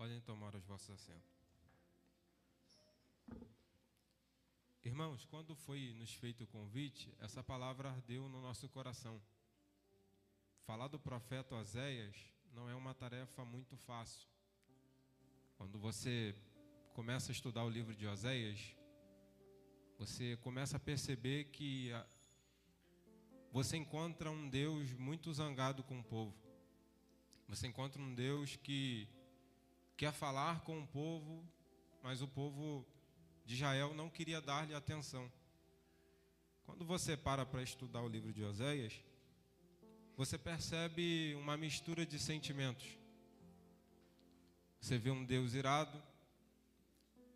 Podem tomar os vossos assentos. Irmãos, quando foi nos feito o convite, essa palavra ardeu no nosso coração. Falar do profeta Oséias não é uma tarefa muito fácil. Quando você começa a estudar o livro de Oséias, você começa a perceber que você encontra um Deus muito zangado com o povo. Você encontra um Deus que quer falar com o povo, mas o povo de Israel não queria dar-lhe atenção. Quando você para estudar o livro de Oséias, você percebe uma mistura de sentimentos. Você vê um Deus irado,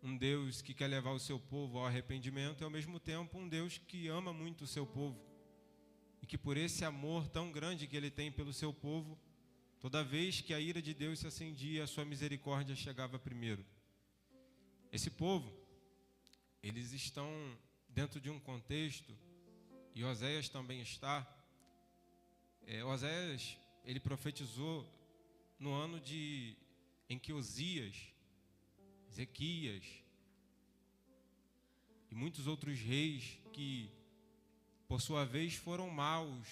um Deus que quer levar o seu povo ao arrependimento e ao mesmo tempo um Deus que ama muito o seu povo. E que por esse amor tão grande que ele tem pelo seu povo, toda vez que a ira de Deus se acendia, a sua misericórdia chegava primeiro. Esse povo, eles estão dentro de um contexto, e Oséias também está. Oséias, ele profetizou no ano em que Osias, Ezequias e muitos outros reis que, por sua vez, foram maus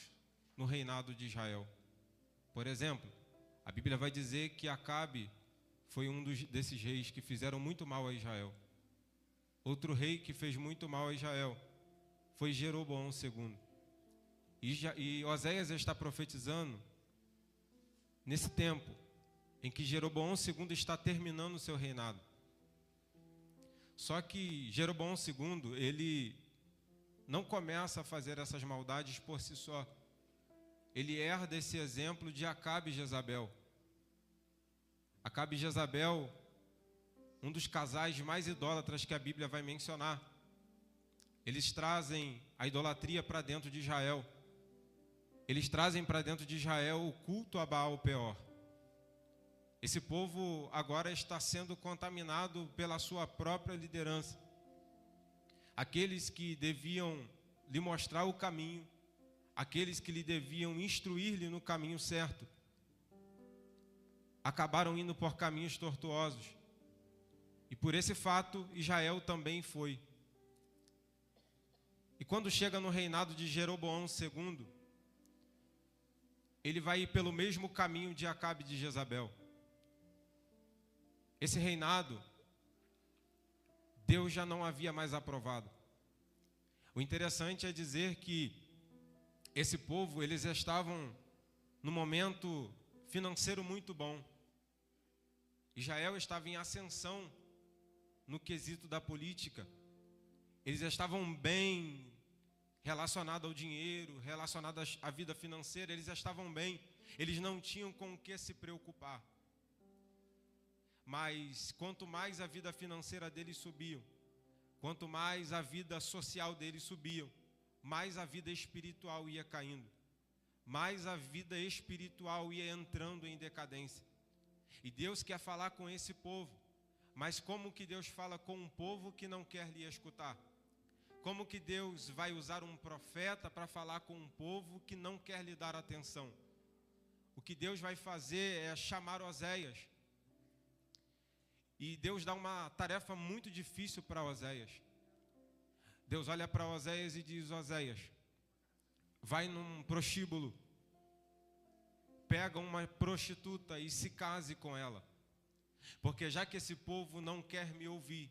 no reinado de Israel. Por exemplo, a Bíblia vai dizer que Acabe foi desses reis que fizeram muito mal a Israel. Outro rei que fez muito mal a Israel foi Jeroboão II. E Oséias está profetizando nesse tempo em que Jeroboão II está terminando o seu reinado. Só que Jeroboão II, ele não começa a fazer essas maldades por si só. Ele herda esse exemplo de Acabe e Jezabel. Acabe e Jezabel, um dos casais mais idólatras que a Bíblia vai mencionar. Eles trazem a idolatria para dentro de Israel. Eles trazem para dentro de Israel o culto a Baal-Peor. Esse povo agora está sendo contaminado pela sua própria liderança. Aqueles que deviam lhe mostrar o caminho, aqueles que lhe deviam instruir-lhe no caminho certo, acabaram indo por caminhos tortuosos. E por esse fato, Israel também foi. E quando chega no reinado de Jeroboão II, ele vai ir pelo mesmo caminho de Acabe e de Jezabel. Esse reinado, Deus já não havia mais aprovado. O interessante é dizer que esse povo, eles estavam num momento financeiro muito bom. Israel estava em ascensão no quesito da política. Eles estavam bem relacionados ao dinheiro, relacionados à vida financeira, eles estavam bem. Eles não tinham com o que se preocupar. Mas quanto mais a vida financeira deles subia, quanto mais a vida social deles subia, mais a vida espiritual ia caindo, mais a vida espiritual ia entrando em decadência. E Deus quer falar com esse povo, mas como que Deus fala com um povo que não quer lhe escutar? Como que Deus vai usar um profeta para falar com um povo que não quer lhe dar atenção? O que Deus vai fazer é chamar Oséias. E Deus dá uma tarefa muito difícil para Oséias. Deus olha para Oséias e diz: Oséias, vai num prostíbulo, pega uma prostituta e se case com ela. Porque já que esse povo não quer me ouvir,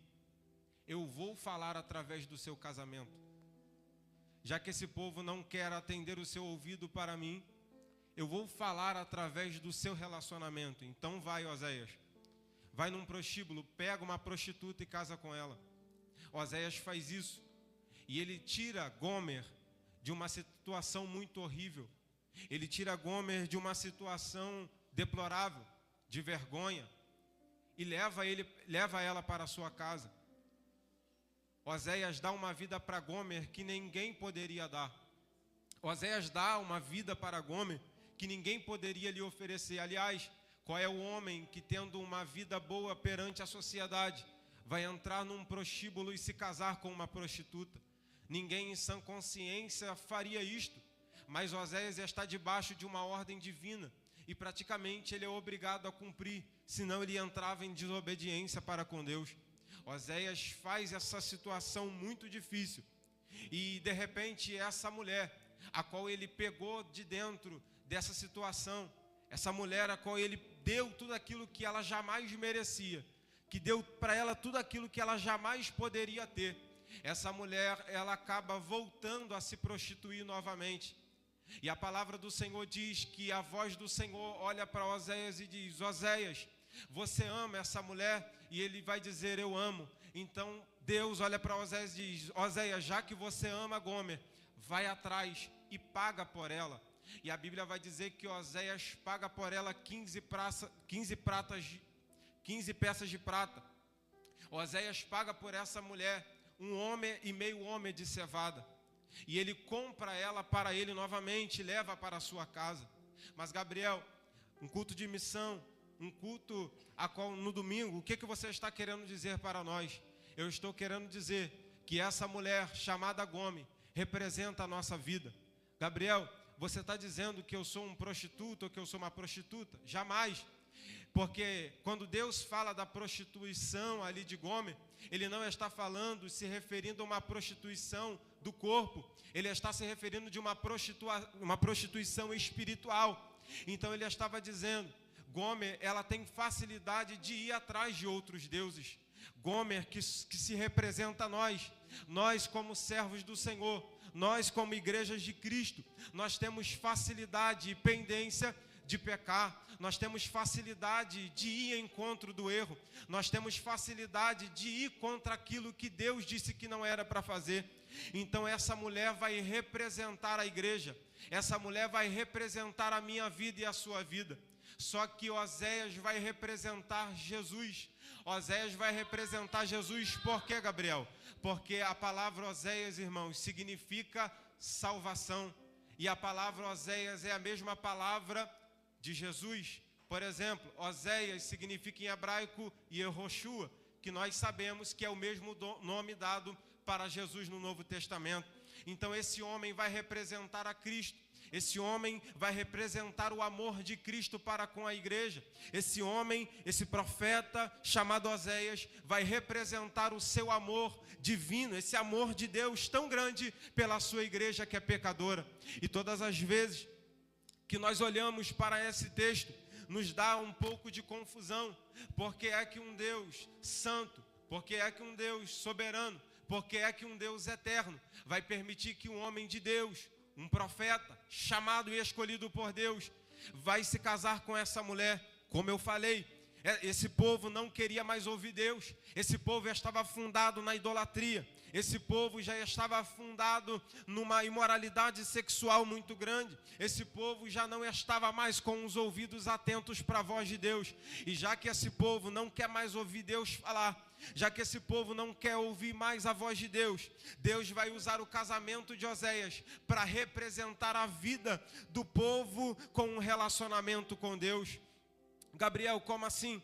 eu vou falar através do seu casamento. Já que esse povo não quer atender o seu ouvido para mim, eu vou falar através do seu relacionamento. Então vai, Oséias. Vai num prostíbulo, pega uma prostituta e casa com ela. Oséias faz isso. E ele tira Gomer de uma situação muito horrível. Ele tira Gomer de uma situação deplorável, de vergonha. E leva ela para a sua casa. Oséias dá uma vida para Gomer que ninguém poderia dar. Oséias dá uma vida para Gomer que ninguém poderia lhe oferecer. Aliás, qual é o homem que, tendo uma vida boa perante a sociedade, vai entrar num prostíbulo e se casar com uma prostituta? Ninguém em sã consciência faria isto. Mas Oséias está debaixo de uma ordem divina e praticamente ele é obrigado a cumprir. senão ele entrava em desobediência para com Deus. Oséias faz essa situação muito difícil. E de repente essa mulher, a qual ele pegou de dentro dessa situação, essa mulher a qual ele deu tudo aquilo que ela jamais merecia, que deu para ela tudo aquilo que ela jamais poderia ter, essa mulher, ela acaba voltando a se prostituir novamente. E a palavra do Senhor diz que a voz do Senhor olha para Oséias e diz: Oséias, você ama essa mulher? E ele vai dizer: eu amo. Então Deus olha para Oséias e diz: Oséias, já que você ama Gomer, vai atrás e paga por ela. E a Bíblia vai dizer que Oséias paga por ela 15 peças de prata. Oséias paga por essa mulher 1,5 homem de cevada. E ele compra ela para ele novamente e leva para a sua casa. Mas Gabriel, um culto de missão, um culto a qual no domingo, o que você está querendo dizer para nós? Eu estou querendo dizer que essa mulher chamada Gomer representa a nossa vida. Gabriel, você está dizendo que eu sou um prostituto ou que eu sou uma prostituta? Jamais. Porque quando Deus fala da prostituição ali de Gomer, Ele não está falando, se referindo a uma prostituição do corpo. Ele está se referindo de uma prostituição espiritual. Então Ele estava dizendo, Gomer, ela tem facilidade de ir atrás de outros deuses. Gomer que se representa a nós como servos do Senhor, nós como igrejas de Cristo, nós temos facilidade e pendência de pecar, nós temos facilidade de ir em encontro do erro, nós temos facilidade de ir contra aquilo que Deus disse que não era para fazer. Então essa mulher vai representar a igreja, essa mulher vai representar a minha vida e a sua vida. Só que Oséias vai representar Jesus. Oséias vai representar Jesus por quê, Gabriel? Porque a palavra Oséias, irmãos, significa salvação. E a palavra Oséias é a mesma palavra de Jesus. Por exemplo, Oséias significa em hebraico Yehoshua, que nós sabemos que é o mesmo nome dado para Jesus no Novo Testamento. Então esse homem vai representar a Cristo. Esse homem vai representar o amor de Cristo para com a igreja. Esse homem, esse profeta chamado Oséias, vai representar o seu amor divino, esse amor de Deus tão grande pela sua igreja que é pecadora. E todas as vezes que nós olhamos para esse texto, nos dá um pouco de confusão. Porque é que um Deus santo, porque é que um Deus soberano, porque é que um Deus eterno vai permitir que um homem de Deus, um profeta chamado e escolhido por Deus, vai se casar com essa mulher? Como eu falei, esse povo não queria mais ouvir Deus. Esse povo já estava afundado na idolatria. Esse povo já estava afundado numa imoralidade sexual muito grande. Esse povo já não estava mais com os ouvidos atentos para a voz de Deus. E já que esse povo não quer mais ouvir Deus falar, já que esse povo não quer ouvir mais a voz de Deus, Deus vai usar o casamento de Oséias para representar a vida do povo com um relacionamento com Deus. Gabriel, como assim?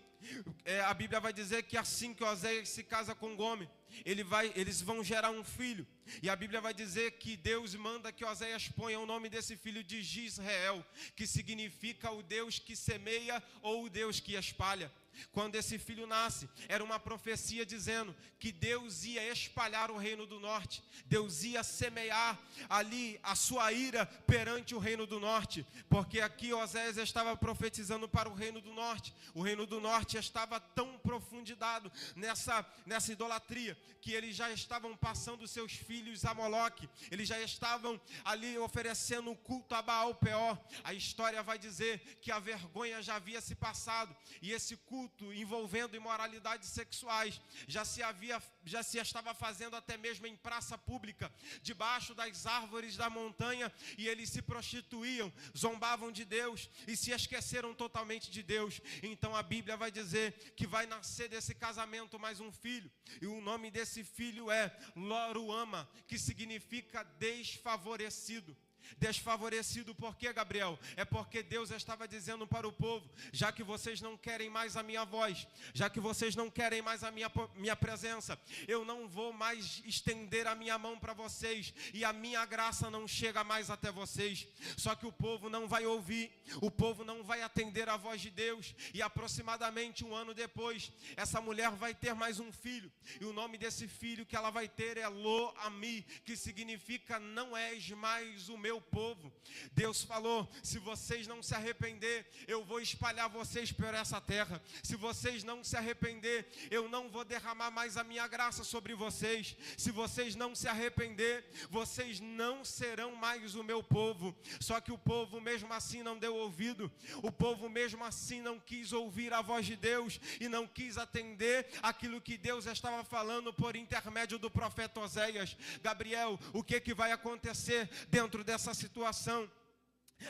A Bíblia vai dizer que assim que Oséias se casa com Gomer, eles vão gerar um filho. E a Bíblia vai dizer que Deus manda que Oséias ponha o nome desse filho de Gisrael, que significa o Deus que semeia ou o Deus que espalha. Quando esse filho nasce, era uma profecia dizendo que Deus ia espalhar o reino do norte. Deus ia semear ali a sua ira perante o reino do norte. Porque aqui Oséias estava profetizando para o reino do norte. O reino do norte estava tão profundidade nessa idolatria, que eles já estavam passando seus filhos a Moloque. Eles já estavam ali oferecendo o culto a Baal Peor. A história vai dizer que a vergonha já havia se passado. E esse culto envolvendo imoralidades sexuais já se estava fazendo até mesmo em praça pública, debaixo das árvores da montanha, e eles se prostituíam, zombavam de Deus e se esqueceram totalmente de Deus. Então a Bíblia vai dizer que vai nascer desse casamento mais um filho, e o nome desse filho é Loruama, que significa desfavorecido. Desfavorecido por quê, Gabriel? É porque Deus estava dizendo para o povo: já que vocês não querem mais a minha voz, já que vocês não querem mais a minha presença, eu não vou mais estender a minha mão para vocês, e a minha graça não chega mais até vocês. Só que o povo não vai ouvir, o povo não vai atender a voz de Deus, e aproximadamente 1 ano depois, essa mulher vai ter mais um filho, e o nome desse filho que ela vai ter é Lo-Ami, que significa: não és mais o meu povo. Deus falou: se vocês não se arrepender, eu vou espalhar vocês por essa terra. Se vocês não se arrepender, eu não vou derramar mais a minha graça sobre vocês. Se vocês não se arrepender, vocês não serão mais o meu povo. Só que o povo mesmo assim não deu ouvido, o povo mesmo assim não quis ouvir a voz de Deus, e não quis atender aquilo que Deus estava falando por intermédio do profeta Oséias. Gabriel, o que vai acontecer dentro dessa situação?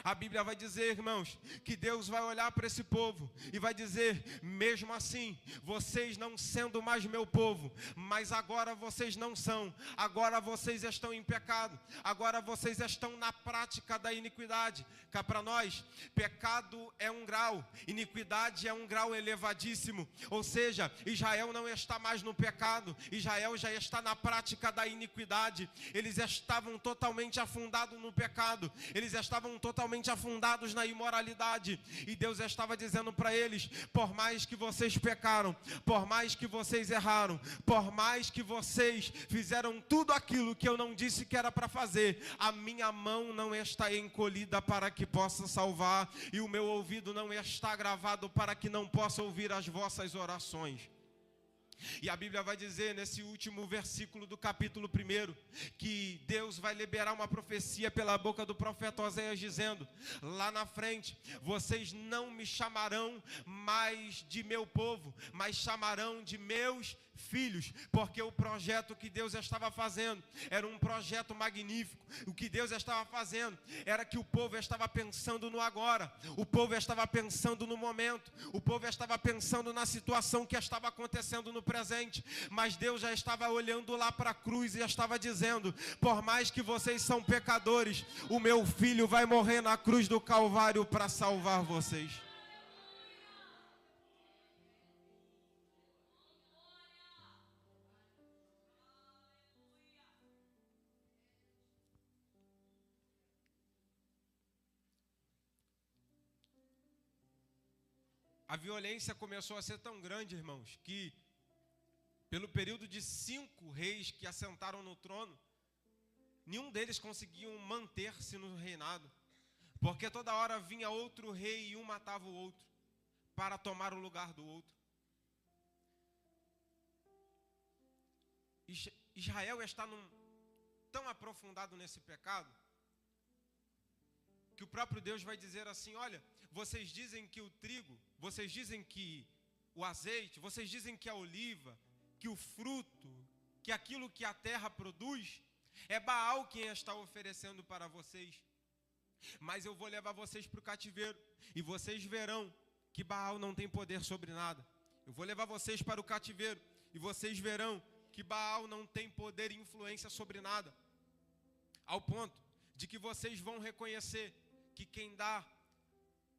A Bíblia vai dizer, irmãos, que Deus vai olhar para esse povo e vai dizer: mesmo assim, vocês não sendo mais meu povo, mas agora vocês não são, agora vocês estão em pecado, agora vocês estão na prática da iniquidade. Cá para nós, pecado é um grau, iniquidade é um grau elevadíssimo. Ou seja, Israel não está mais no pecado, Israel já está na prática da iniquidade. Eles estavam totalmente afundados no pecado, eles estavam totalmente afundados na imoralidade, e Deus estava dizendo para eles: por mais que vocês pecaram, por mais que vocês erraram, por mais que vocês fizeram tudo aquilo que eu não disse que era para fazer, a minha mão não está encolhida para que possa salvar, e o meu ouvido não está gravado para que não possa ouvir as vossas orações. E a Bíblia vai dizer nesse último versículo do capítulo 1 que Deus vai liberar uma profecia pela boca do profeta Oséias, dizendo: lá na frente vocês não me chamarão mais de meu povo, mas chamarão de meus filhos, porque o projeto que Deus estava fazendo era um projeto magnífico. O que Deus estava fazendo era que o povo estava pensando no agora, o povo estava pensando no momento, o povo estava pensando na situação que estava acontecendo no presente, mas Deus já estava olhando lá para a cruz e estava dizendo: por mais que vocês são pecadores, o meu filho vai morrer na cruz do Calvário para salvar vocês. A violência começou a ser tão grande, irmãos, que pelo período de 5 reis que assentaram no trono, nenhum deles conseguiam manter-se no reinado, porque toda hora vinha outro rei e um matava o outro para tomar o lugar do outro. Israel está tão aprofundado nesse pecado que o próprio Deus vai dizer assim: olha, vocês dizem que o trigo, vocês dizem que o azeite, vocês dizem que a oliva, que o fruto, que aquilo que a terra produz, é Baal quem está oferecendo para vocês. Mas eu vou levar vocês para o cativeiro, e vocês verão que Baal não tem poder sobre nada. Eu vou levar vocês para o cativeiro, e vocês verão que Baal não tem poder e influência sobre nada. Ao ponto de que vocês vão reconhecer que quem dá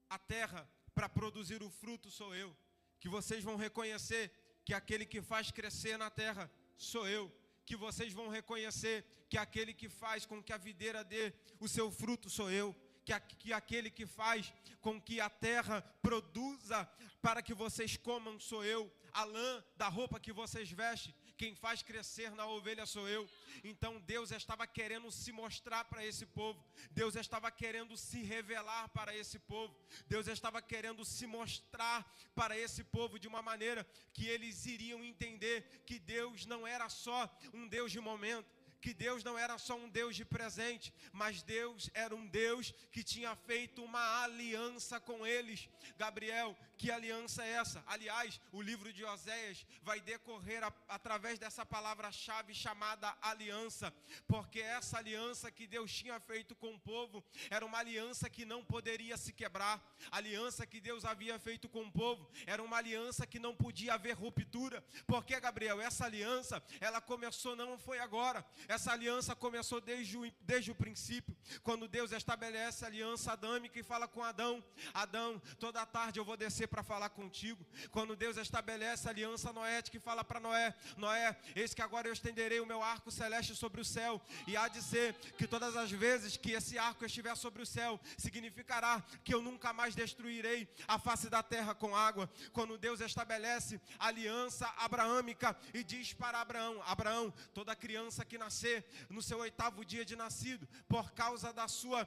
a terra para produzir o fruto sou eu. Que vocês vão reconhecer que aquele que faz crescer na terra sou eu. Que vocês vão reconhecer que aquele que faz com que a videira dê o seu fruto sou eu. Que aquele que faz com que a terra produza para que vocês comam sou eu. A lã da roupa que vocês vestem, quem faz crescer na ovelha sou eu. Então Deus estava querendo se mostrar para esse povo. Deus estava querendo se revelar para esse povo. Deus estava querendo se mostrar para esse povo de uma maneira que eles iriam entender que Deus não era só um Deus de momento, que Deus não era só um Deus de presente, mas Deus era um Deus que tinha feito uma aliança com eles. Gabriel, que aliança é essa? Aliás, o livro de Oséias vai decorrer através dessa palavra-chave chamada aliança, porque essa aliança que Deus tinha feito com o povo era uma aliança que não poderia se quebrar. A aliança que Deus havia feito com o povo era uma aliança que não podia haver ruptura. Porque, Gabriel, essa aliança, ela começou, não foi agora. Essa aliança começou desde o princípio, quando Deus estabelece a aliança adâmica e fala com Adão: Adão, toda tarde eu vou descer para falar contigo. Quando Deus estabelece a aliança noética e fala para Noé: Noé, eis que agora eu estenderei o meu arco celeste sobre o céu, e há de ser que todas as vezes que esse arco estiver sobre o céu, significará que eu nunca mais destruirei a face da terra com água. Quando Deus estabelece a aliança abraâmica e diz para Abraão: Abraão, toda criança que nascer no seu 8º dia de nascido, por causa da sua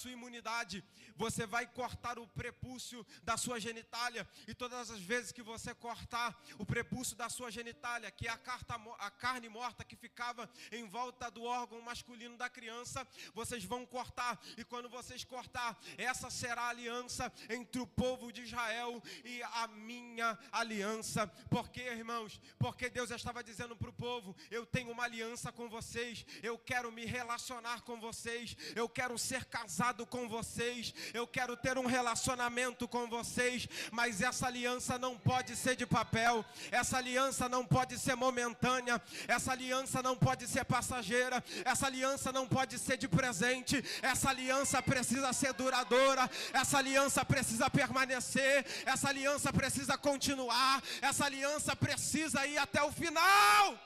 imunidade, você vai cortar o prepúcio da sua genitália, e todas as vezes que você cortar o prepúcio da sua genitália, que é a carne morta que ficava em volta do órgão masculino da criança, vocês vão cortar, e quando vocês cortar, essa será a aliança entre o povo de Israel e a minha aliança. Por quê, irmãos? Porque Deus estava dizendo para o povo: eu tenho uma aliança com vocês, eu quero me relacionar com vocês, eu quero ser casado com vocês, eu quero ter um relacionamento com vocês, mas essa aliança não pode ser de papel, essa aliança não pode ser momentânea, essa aliança não pode ser passageira, essa aliança não pode ser de presente, essa aliança precisa ser duradoura, essa aliança precisa permanecer, essa aliança precisa continuar, essa aliança precisa ir até o final.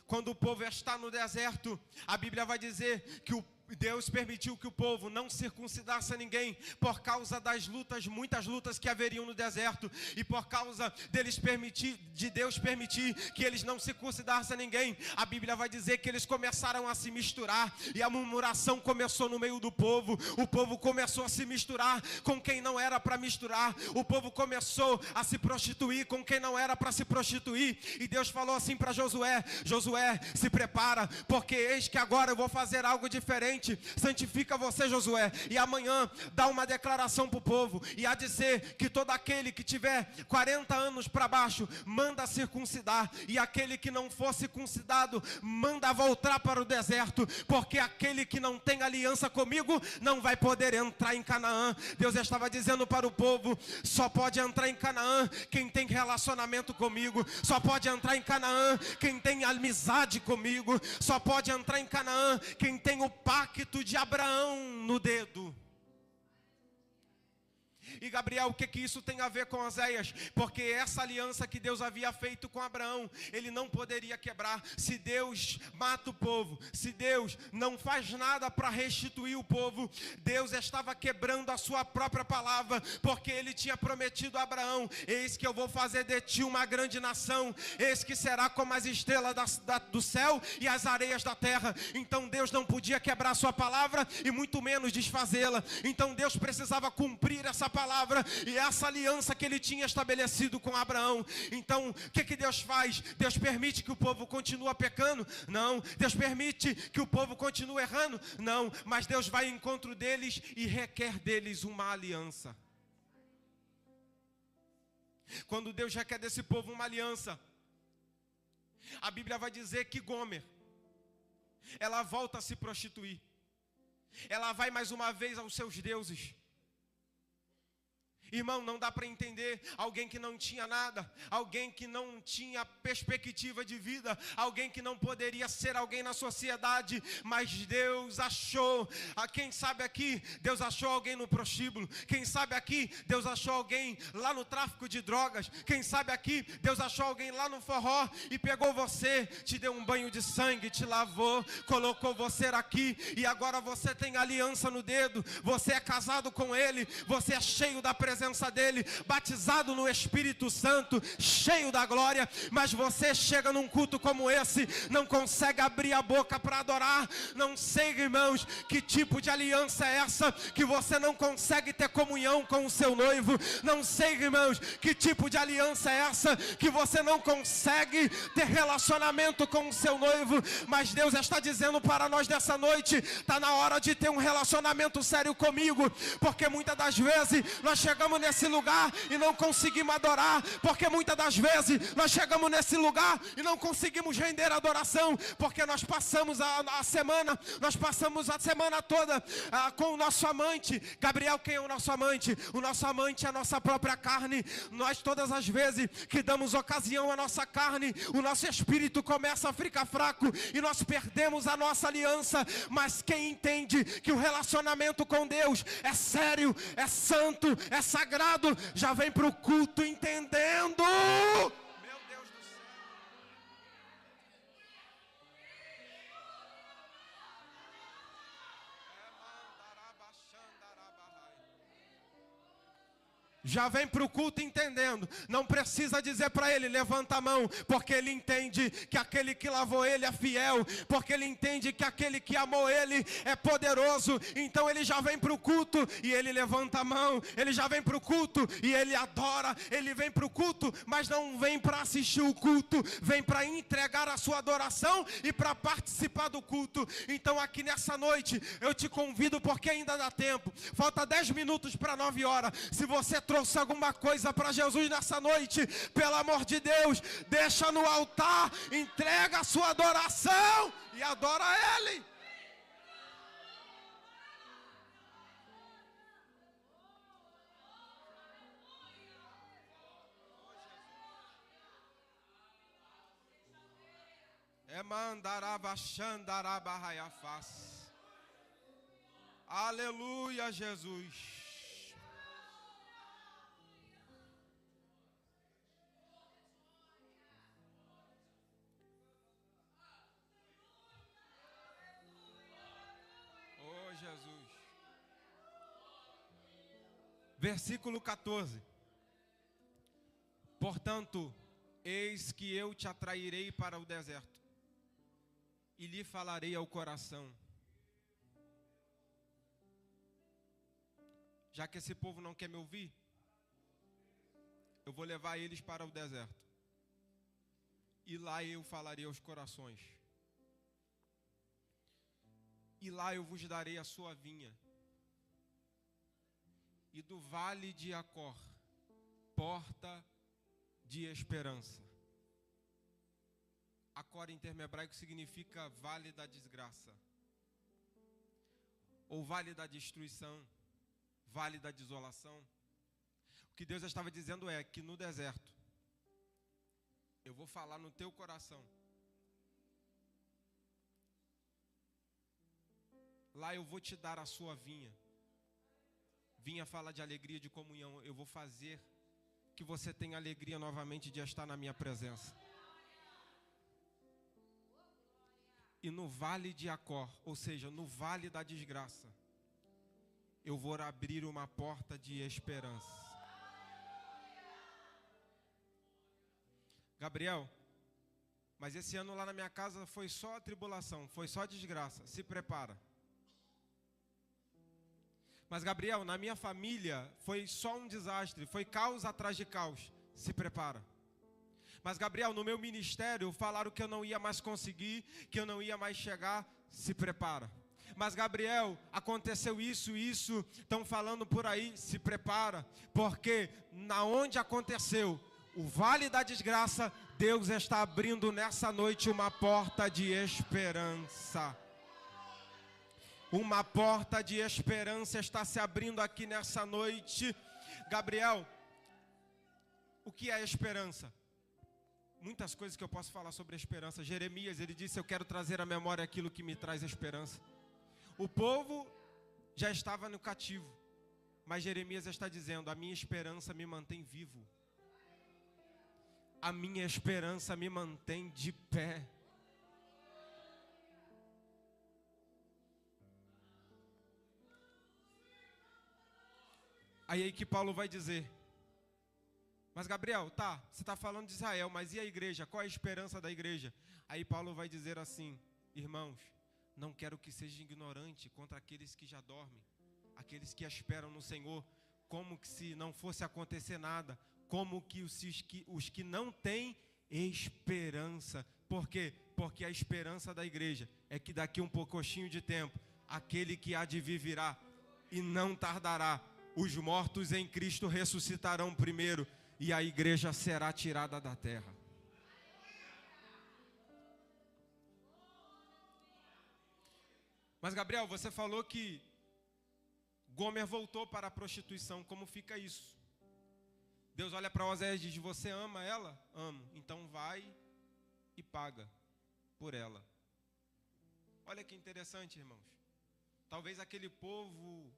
Quando o povo está no deserto, a Bíblia vai dizer que Deus permitiu que o povo não circuncidasse a ninguém por causa das lutas, muitas lutas que haveriam no deserto, e por causa de Deus permitir que eles não circuncidassem a ninguém, a Bíblia vai dizer que eles começaram a se misturar, e a murmuração começou no meio do povo. O povo começou a se misturar com quem não era para misturar, o povo começou a se prostituir com quem não era para se prostituir, e Deus falou assim para Josué: Josué, se prepara, porque eis que agora eu vou fazer algo diferente. Santifica você, Josué, e amanhã dá uma declaração para o povo, e há de ser que todo aquele que tiver 40 anos para baixo, manda circuncidar, e aquele que não for circuncidado, manda voltar para o deserto, porque aquele que não tem aliança comigo, não vai poder entrar em Canaã. Deus estava dizendo para o povo: só pode entrar em Canaã quem tem relacionamento comigo, só pode entrar em Canaã quem tem amizade comigo, só pode entrar em Canaã quem tem o pacto de Abraão no dedo. E Gabriel, o que isso tem a ver com Oséias? Porque essa aliança que Deus havia feito com Abraão, ele não poderia quebrar. Se Deus mata o povo, se Deus não faz nada para restituir o povo, Deus estava quebrando a sua própria palavra, porque ele tinha prometido a Abraão: eis que eu vou fazer de ti uma grande nação, eis que será como as estrelas do céu e as areias da terra. Então Deus não podia quebrar a sua palavra, e muito menos desfazê-la. Então Deus precisava cumprir essa palavra, e essa aliança que ele tinha estabelecido com Abraão. Então, o que Deus faz? Deus permite que o povo continue pecando? Não. Deus permite que o povo continue errando? Não. Mas Deus vai ao encontro deles e requer deles uma aliança. Quando Deus requer desse povo uma aliança, a Bíblia vai dizer que Gomer, ela volta a se prostituir. Ela vai mais uma vez aos seus deuses. Irmão, não dá para entender alguém que não tinha nada, alguém que não tinha perspectiva de vida, alguém que não poderia ser alguém na sociedade, mas Deus achou, quem sabe aqui, Deus achou alguém no prostíbulo, quem sabe aqui, Deus achou alguém lá no tráfico de drogas, quem sabe aqui, Deus achou alguém lá no forró e pegou você, te deu um banho de sangue, te lavou, colocou você aqui, e agora você tem aliança no dedo, você é casado com ele, você é cheio da presença presença dele, batizado no Espírito Santo, cheio da glória, mas você chega num culto como esse, não consegue abrir a boca para adorar. Não sei, irmãos, que tipo de aliança é essa que você não consegue ter comunhão com o seu noivo. Não sei, irmãos, que tipo de aliança é essa que você não consegue ter relacionamento com o seu noivo. Mas Deus está dizendo para nós nessa noite, está na hora de ter um relacionamento sério comigo, porque muitas das vezes nós chegamos nesse lugar e não conseguimos adorar, porque muitas das vezes nós chegamos nesse lugar e não conseguimos render adoração, porque nós passamos a semana toda com o nosso amante. Gabriel, quem é o nosso amante? O nosso amante é a nossa própria carne. Nós todas as vezes que damos ocasião à nossa carne, o nosso espírito começa a ficar fraco e nós perdemos a nossa aliança. Mas quem entende que o relacionamento com Deus é sério, é santo, é sagrado, já vem para o culto entendendo. Meu Deus do céu. Já vem para o culto entendendo. Não precisa dizer para ele, levanta a mão, porque ele entende que aquele que lavou ele é fiel, porque ele entende que aquele que amou ele é poderoso. Então ele já vem para o culto e ele levanta a mão. Ele já vem para o culto e ele adora. Ele vem para o culto, mas não vem para assistir o culto, vem para entregar a sua adoração e para participar do culto. Então aqui nessa noite eu te convido, porque ainda dá tempo. Falta 10 minutos para 9 horas. Se você trouxe alguma coisa para Jesus nessa noite, pelo amor de Deus, deixa no altar, entrega a sua adoração e adora Ele. É mandarabachandarabahaiafás. Aleluia, Jesus. Jesus. Versículo 14. Portanto, eis que eu te atrairei para o deserto e lhe falarei ao coração. Já que esse povo não quer me ouvir, eu vou levar eles para o deserto e lá eu falarei aos corações. E lá eu vos darei a sua vinha. E do vale de Acor, porta de esperança. Acor em termo hebraico significa vale da desgraça. Ou vale da destruição. Vale da desolação. O que Deus estava dizendo é que no deserto, eu vou falar no teu coração. Lá eu vou te dar a sua vinha. Vinha fala de alegria, de comunhão. Eu vou fazer que você tenha alegria novamente de estar na minha presença. E no vale de Acor, ou seja, no vale da desgraça, eu vou abrir uma porta de esperança. Gabriel, mas esse ano lá na minha casa foi só tribulação, foi só desgraça. Se prepara. Mas Gabriel, na minha família foi só um desastre, foi caos atrás de caos. Se prepara. Mas Gabriel, no meu ministério falaram que eu não ia mais conseguir, que eu não ia mais chegar. Se prepara. Mas Gabriel, aconteceu isso, estão falando por aí. Se prepara, porque na onde aconteceu o vale da desgraça, Deus está abrindo nessa noite uma porta de esperança. Uma porta de esperança está se abrindo aqui nessa noite. Gabriel, o que é esperança? Muitas coisas que eu posso falar sobre a esperança. Jeremias, ele disse, eu quero trazer à memória aquilo que me traz esperança. O povo já estava no cativo, mas Jeremias está dizendo, a minha esperança me mantém vivo. A minha esperança me mantém de pé. Aí que Paulo vai dizer: mas Gabriel, tá, você está falando de Israel, mas e a igreja? Qual é a esperança da igreja? Aí Paulo vai dizer assim: irmãos, não quero que seja ignorante contra aqueles que já dormem, aqueles que esperam no Senhor, como que se não fosse acontecer nada, como que os que não têm esperança. Por quê? Porque a esperança da igreja é que daqui um pouquinho de tempo, aquele que há de vir virá e não tardará. Os mortos em Cristo ressuscitarão primeiro e a igreja será tirada da terra. Mas Gabriel, você falou que Gomer voltou para a prostituição. Como fica isso? Deus olha para Oséias e diz: você ama ela? Amo. Então vai e paga por ela. Olha que interessante, irmãos. Talvez aquele povo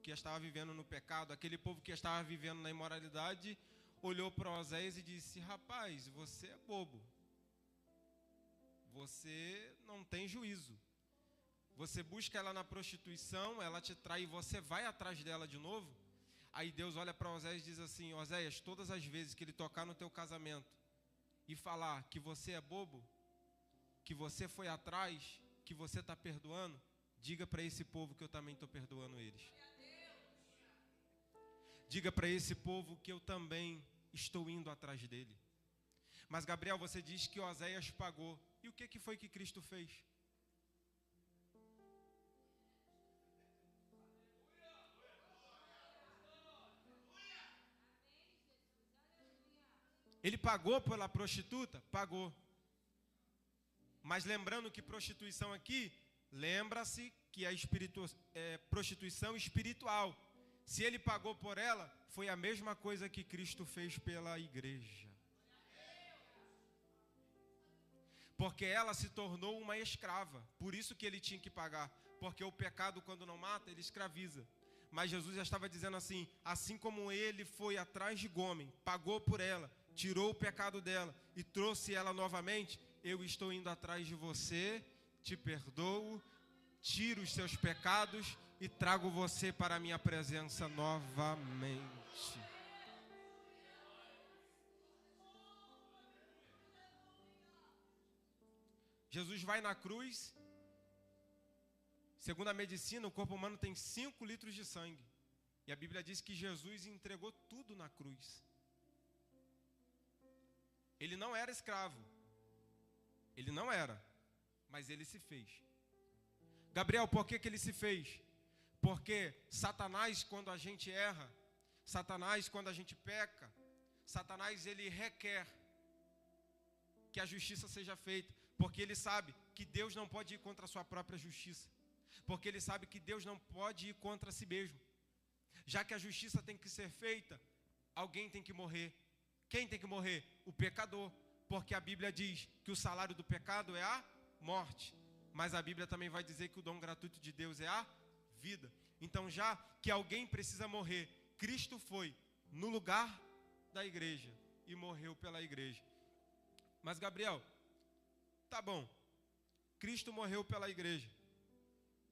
que estava vivendo no pecado, aquele povo que estava vivendo na imoralidade, olhou para Oséias e disse: rapaz, você é bobo. Você não tem juízo. Você busca ela na prostituição, ela te trai e você vai atrás dela de novo. Aí Deus olha para Oséias e diz assim: Oséias, todas as vezes que ele tocar no teu casamento e falar que você é bobo, que você foi atrás, que você está perdoando, diga para esse povo que eu também estou perdoando eles. Diga para esse povo que eu também estou indo atrás dele. Mas Gabriel, você diz que Oséias pagou. E o que foi que Cristo fez? Ele pagou pela prostituta? Pagou. Mas lembrando que prostituição aqui, lembra-se que é prostituição espiritual. Se ele pagou por ela, foi a mesma coisa que Cristo fez pela igreja. Porque ela se tornou uma escrava. Por isso que ele tinha que pagar. Porque o pecado, quando não mata, ele escraviza. Mas Jesus já estava dizendo assim: assim como ele foi atrás de Gomer, pagou por ela, tirou o pecado dela e trouxe ela novamente, eu estou indo atrás de você, te perdoo, tiro os seus pecados e trago você para a minha presença novamente. Jesus vai na cruz. Segundo a medicina, o corpo humano tem 5 litros de sangue. E a Bíblia diz que Jesus entregou tudo na cruz. Ele não era escravo. Ele não era. Mas ele se fez. Gabriel, por que ele se fez? Porque Satanás, quando a gente erra, Satanás, quando a gente peca, Satanás, ele requer que a justiça seja feita. Porque ele sabe que Deus não pode ir contra a sua própria justiça. Porque ele sabe que Deus não pode ir contra si mesmo. Já que a justiça tem que ser feita, alguém tem que morrer. Quem tem que morrer? O pecador. Porque a Bíblia diz que o salário do pecado é a morte. Mas a Bíblia também vai dizer que o dom gratuito de Deus é a vida. Então, já que alguém precisa morrer, Cristo foi no lugar da igreja e morreu pela igreja. Mas Gabriel, tá bom, Cristo morreu pela igreja,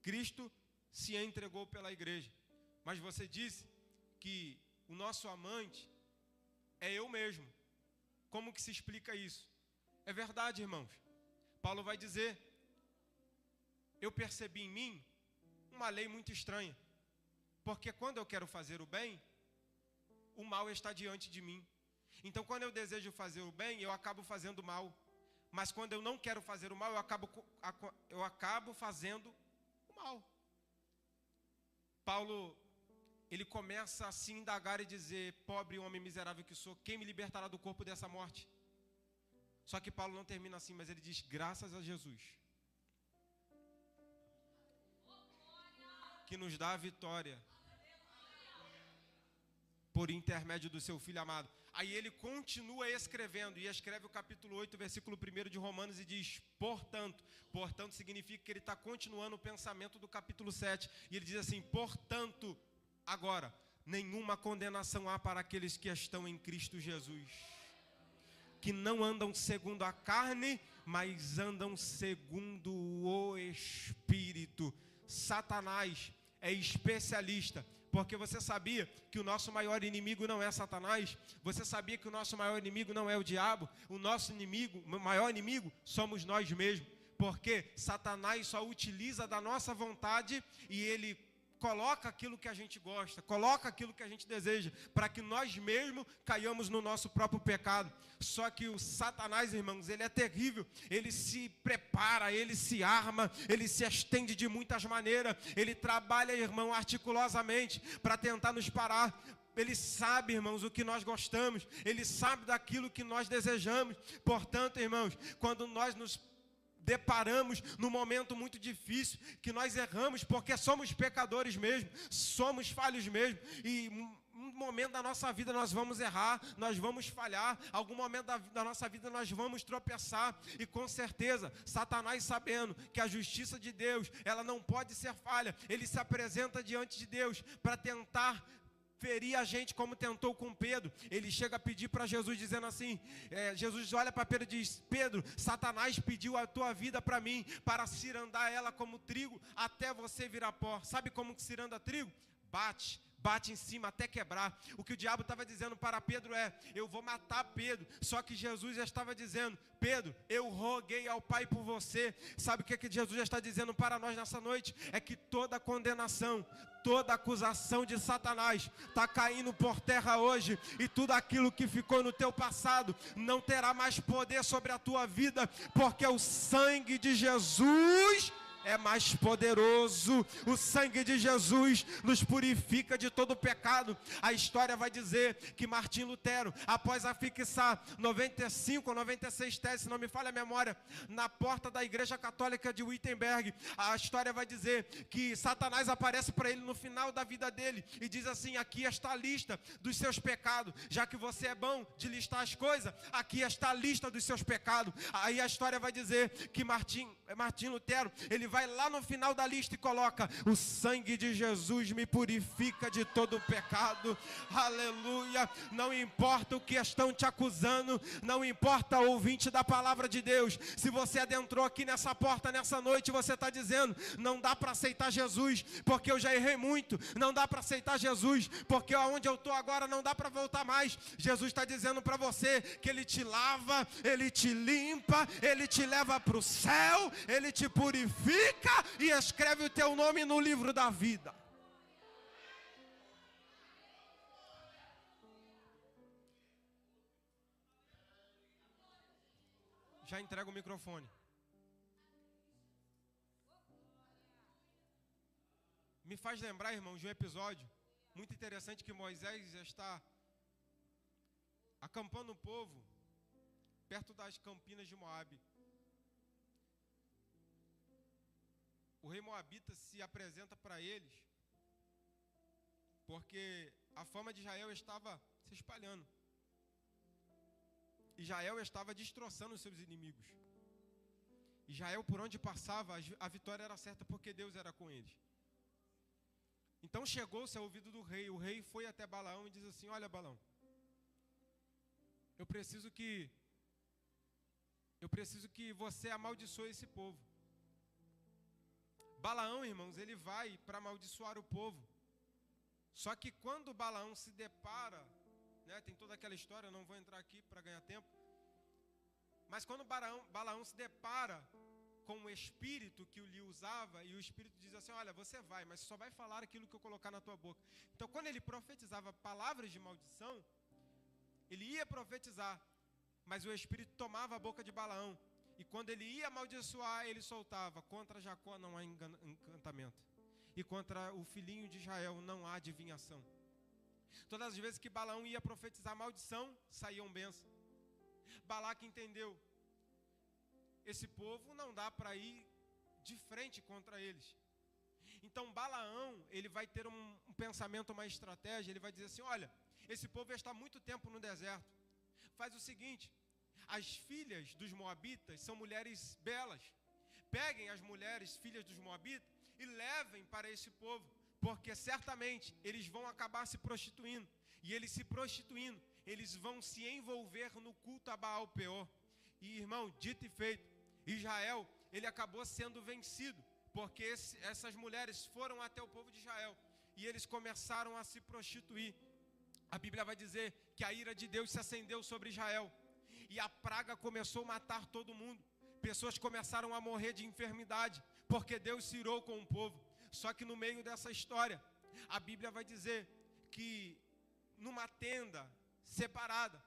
Cristo se entregou pela igreja, mas você disse que o nosso amante é eu mesmo. Como que se explica isso? É verdade, irmãos. Paulo vai dizer: eu percebi em mim uma lei muito estranha, porque quando eu quero fazer o bem, o mal está diante de mim. Então, quando eu desejo fazer o bem, eu acabo fazendo o mal. Mas quando eu não quero fazer o mal, eu acabo fazendo o mal. Paulo, ele começa a se indagar e dizer: pobre homem miserável que sou, quem me libertará do corpo dessa morte? Só que Paulo não termina assim, mas ele diz: graças a Jesus, que nos dá a vitória por intermédio do seu Filho amado. Aí ele continua escrevendo, e escreve o capítulo 8, versículo 1 de Romanos, e diz: portanto significa que ele está continuando o pensamento do capítulo 7, e ele diz assim: portanto, agora, nenhuma condenação há para aqueles que estão em Cristo Jesus, que não andam segundo a carne, mas andam segundo o Espírito. Satanás é especialista. Porque você sabia que o nosso maior inimigo não é Satanás? Você sabia que o nosso maior inimigo não é o diabo? O nosso inimigo, o maior inimigo, somos nós mesmos. Porque Satanás só utiliza da nossa vontade e ele coloca aquilo que a gente gosta, coloca aquilo que a gente deseja, para que nós mesmos caiamos no nosso próprio pecado. Só que o Satanás, irmãos, ele é terrível, ele se prepara, ele se arma, ele se estende de muitas maneiras, ele trabalha, irmão, articulosamente para tentar nos parar. Ele sabe, irmãos, o que nós gostamos, ele sabe daquilo que nós desejamos. Portanto, irmãos, quando nós nos deparamos num momento muito difícil, que nós erramos porque somos pecadores mesmo, somos falhos mesmo, e um momento da nossa vida nós vamos errar, nós vamos falhar, algum momento da nossa vida nós vamos tropeçar, e com certeza, Satanás, sabendo que a justiça de Deus, ela não pode ser falha, ele se apresenta diante de Deus para tentar ferir a gente como tentou com Pedro. Ele chega a pedir para Jesus, dizendo assim, Jesus olha para Pedro e diz: Pedro, Satanás pediu a tua vida para mim, para cirandar ela como trigo, até você virar pó. Sabe como que ciranda trigo? Bate em cima até quebrar. O que o diabo estava dizendo para Pedro é: eu vou matar Pedro. Só que Jesus já estava dizendo: Pedro, eu roguei ao Pai por você. Sabe o que Jesus já está dizendo para nós nessa noite? É que toda condenação, toda acusação de Satanás está caindo por terra hoje, e tudo aquilo que ficou no teu passado não terá mais poder sobre a tua vida, porque o sangue de Jesus é mais poderoso. O sangue de Jesus nos purifica de todo pecado. A história vai dizer que Martim Lutero, após afixar 95 ou 96 teses, se não me falha a memória, na porta da igreja católica de Wittenberg, a história vai dizer que Satanás aparece para ele no final da vida dele e diz assim: aqui está a lista dos seus pecados. Já que você é bom de listar as coisas, aqui está a lista dos seus pecados. Aí a história vai dizer que Martim Lutero, ele vai lá no final da lista e coloca: o sangue de Jesus me purifica de todo o pecado. Aleluia. Não importa o que estão te acusando, não importa, ouvinte da palavra de Deus, se você adentrou aqui nessa porta nessa noite, você está dizendo: não dá para aceitar Jesus, porque eu já errei muito, não dá para aceitar Jesus, porque aonde eu estou agora não dá para voltar mais. Jesus está dizendo para você que Ele te lava, Ele te limpa, Ele te leva para o céu, Ele te purifica e escreve o teu nome no livro da vida. Já entrega o microfone. Me faz lembrar, irmãos, de um episódio muito interessante que Moisés está acampando o povo perto das campinas de Moabe. O rei Moabita se apresenta para eles porque a fama de Israel estava se espalhando. Israel estava destroçando os seus inimigos. Israel, por onde passava, a vitória era certa porque Deus era com eles. Então chegou-se ao ouvido do rei. O rei foi até Balaão e diz assim: olha, Balaão, eu preciso que você amaldiçoe esse povo. Balaão, irmãos, ele vai para amaldiçoar o povo. Só que quando Balaão se depara, né, tem toda aquela história, eu não vou entrar aqui para ganhar tempo, mas quando Balaão se depara com o espírito que lhe usava, e o espírito diz assim: olha, você vai, mas só vai falar aquilo que eu colocar na tua boca. Então, quando ele profetizava palavras de maldição, ele ia profetizar, mas o espírito tomava a boca de Balaão. E quando ele ia amaldiçoar, ele soltava: contra Jacó não há encantamento, e contra o filhinho de Israel não há adivinhação. Todas as vezes que Balaão ia profetizar maldição, saíam bênçãos. Balaque entendeu: esse povo não dá para ir de frente contra eles. Então Balaão, ele vai ter um pensamento, uma estratégia. Ele vai dizer assim: olha, esse povo está muito tempo no deserto. Faz o seguinte: as filhas dos moabitas são mulheres belas. Peguem as mulheres, filhas dos moabitas, e levem para esse povo, porque certamente eles vão acabar se prostituindo. E eles se prostituindo, eles vão se envolver no culto a Baal-peor. E, irmão, dito e feito, Israel, ele acabou sendo vencido porque essas mulheres foram até o povo de Israel e eles começaram a se prostituir. A Bíblia vai dizer que a ira de Deus se acendeu sobre Israel e a praga começou a matar todo mundo. Pessoas começaram a morrer de enfermidade, porque Deus se irou com o povo. Só que no meio dessa história, a Bíblia vai dizer que numa tenda separada,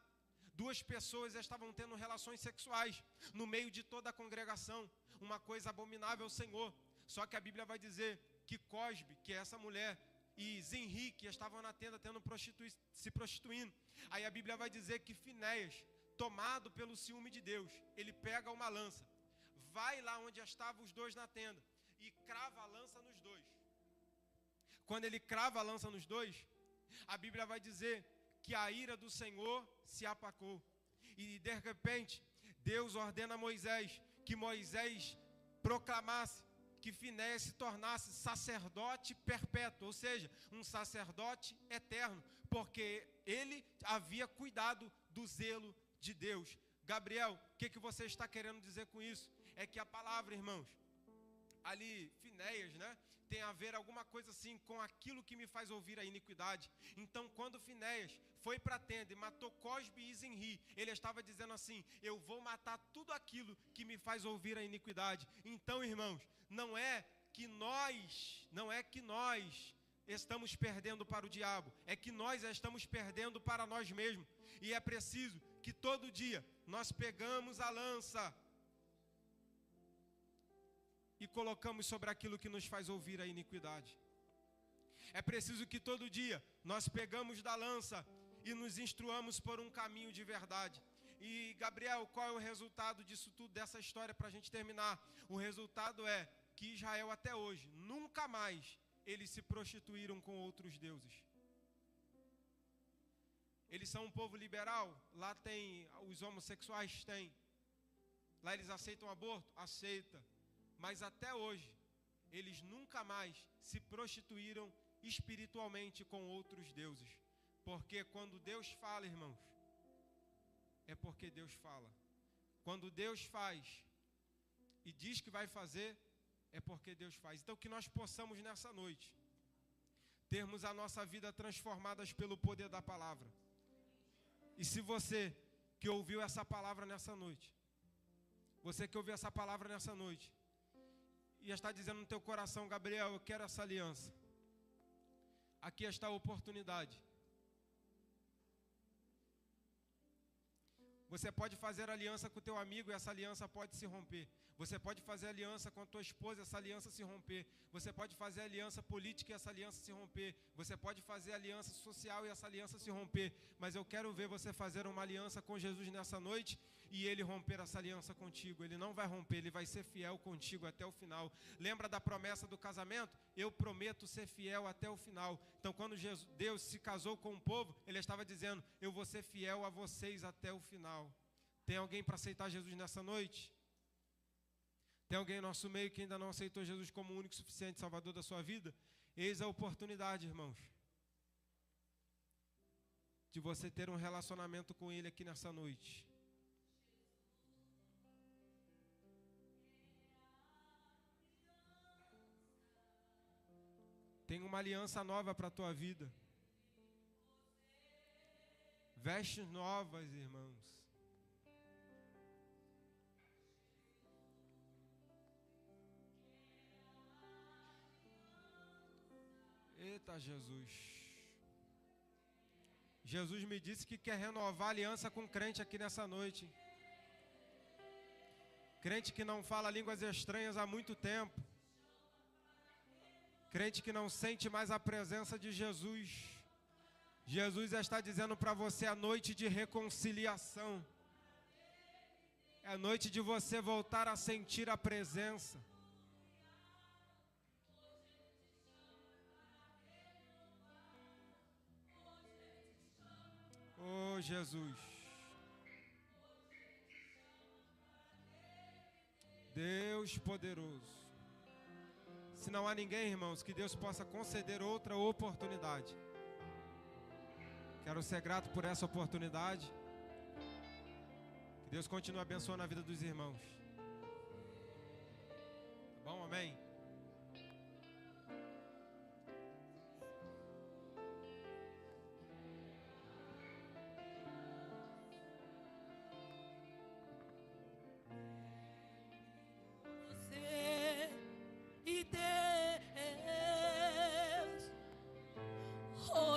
duas pessoas estavam tendo relações sexuais no meio de toda a congregação, uma coisa abominável ao Senhor. Só que a Bíblia vai dizer que Cosbe, que é essa mulher, e Zinri, que estavam na tenda se prostituindo. Aí a Bíblia vai dizer que Finéias, tomado pelo ciúme de Deus, ele pega uma lança, vai lá onde estavam os dois na tenda e crava a lança nos dois. Quando ele crava a lança nos dois, a Bíblia vai dizer que a ira do Senhor se apacou. E de repente, Deus ordena a Moisés que Moisés proclamasse que Finéias se tornasse sacerdote perpétuo, ou seja, um sacerdote eterno, porque ele havia cuidado do zelo de Deus. Gabriel, o que você está querendo dizer com isso? É que a palavra, irmãos, ali, Finéias, né, tem a ver alguma coisa assim com aquilo que me faz ouvir a iniquidade. Então, quando Finéias foi para a tenda e matou Cosbe e Zinri, ele estava dizendo assim: eu vou matar tudo aquilo que me faz ouvir a iniquidade. Então, irmãos, não é que nós estamos perdendo para o diabo, é que nós estamos perdendo para nós mesmos. E é preciso que todo dia nós pegamos a lança e colocamos sobre aquilo que nos faz ouvir a iniquidade. É preciso que todo dia nós pegamos da lança e nos instruamos por um caminho de verdade. E Gabriel, qual é o resultado disso tudo, dessa história, para a gente terminar? O resultado é que Israel até hoje, nunca mais eles se prostituíram com outros deuses. Eles são um povo liberal, lá tem, os homossexuais têm. Lá eles aceitam aborto? Aceita. Mas até hoje, eles nunca mais se prostituíram espiritualmente com outros deuses. Porque quando Deus fala, irmãos, é porque Deus fala. Quando Deus faz e diz que vai fazer, é porque Deus faz. Então que nós possamos nessa noite termos a nossa vida transformadas pelo poder da palavra. E se você que ouviu essa palavra nessa noite, você que ouviu essa palavra nessa noite, e está dizendo no teu coração: Gabriel, eu quero essa aliança, aqui está a oportunidade. Você pode fazer aliança com o teu amigo e essa aliança pode se romper. Você pode fazer aliança com a tua esposa e essa aliança se romper. Você pode fazer aliança política e essa aliança se romper. Você pode fazer aliança social e essa aliança se romper. Mas eu quero ver você fazer uma aliança com Jesus nessa noite e Ele romper essa aliança contigo. Ele não vai romper, Ele vai ser fiel contigo até o final. Lembra da promessa do casamento? Eu prometo ser fiel até o final. Então quando Deus se casou com o povo, Ele estava dizendo: eu vou ser fiel a vocês até o final. Tem alguém para aceitar Jesus nessa noite? Tem alguém em nosso meio que ainda não aceitou Jesus como o único e suficiente Salvador da sua vida? Eis a oportunidade, irmãos, de você ter um relacionamento com Ele aqui nessa noite. Tem uma aliança nova para a tua vida. Vestes novas, irmãos. Eita, Jesus. Jesus me disse que quer renovar a aliança com crente aqui nessa noite. Crente que não fala línguas estranhas há muito tempo. Crente que não sente mais a presença de Jesus. Jesus está dizendo para você: a noite de reconciliação. É a noite de você voltar a sentir a presença. Oh, Jesus. Deus poderoso. Se não há ninguém, irmãos, que Deus possa conceder outra oportunidade. Quero ser grato por essa oportunidade. Que Deus continue abençoando a vida dos irmãos. Tá bom, amém?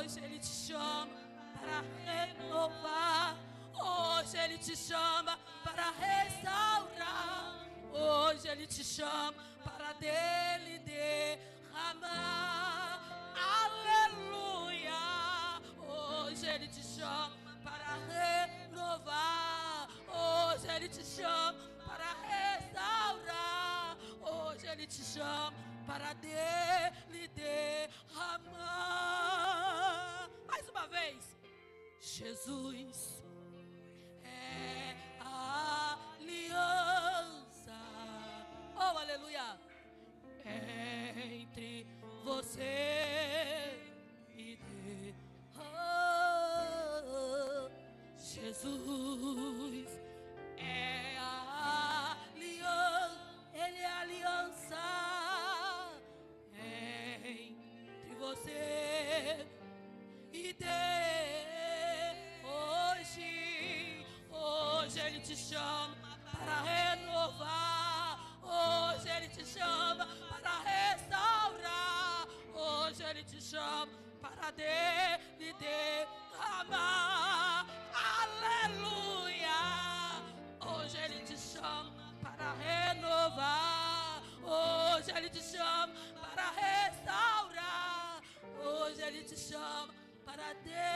Hoje Ele te chama para renovar. Hoje Ele te chama para restaurar. Hoje Ele te chama para dele derramar. Aleluia. Hoje Ele te chama para renovar. Hoje Ele te chama para restaurar. Hoje Ele te chama para dele derramar. Mais uma vez. Jesus é a aliança. Oh, aleluia. Entre você e Deus. Oh, Jesus é a aliança. Ele é a aliança entre você e Deus. Hoje Ele te chama para renovar. Hoje Ele te chama para restaurar. Hoje Ele te chama para dele derramar. Aleluia. Hoje Ele te chama para renovar. Hoje Ele te chama para restaurar. Hoje Ele te chama para dele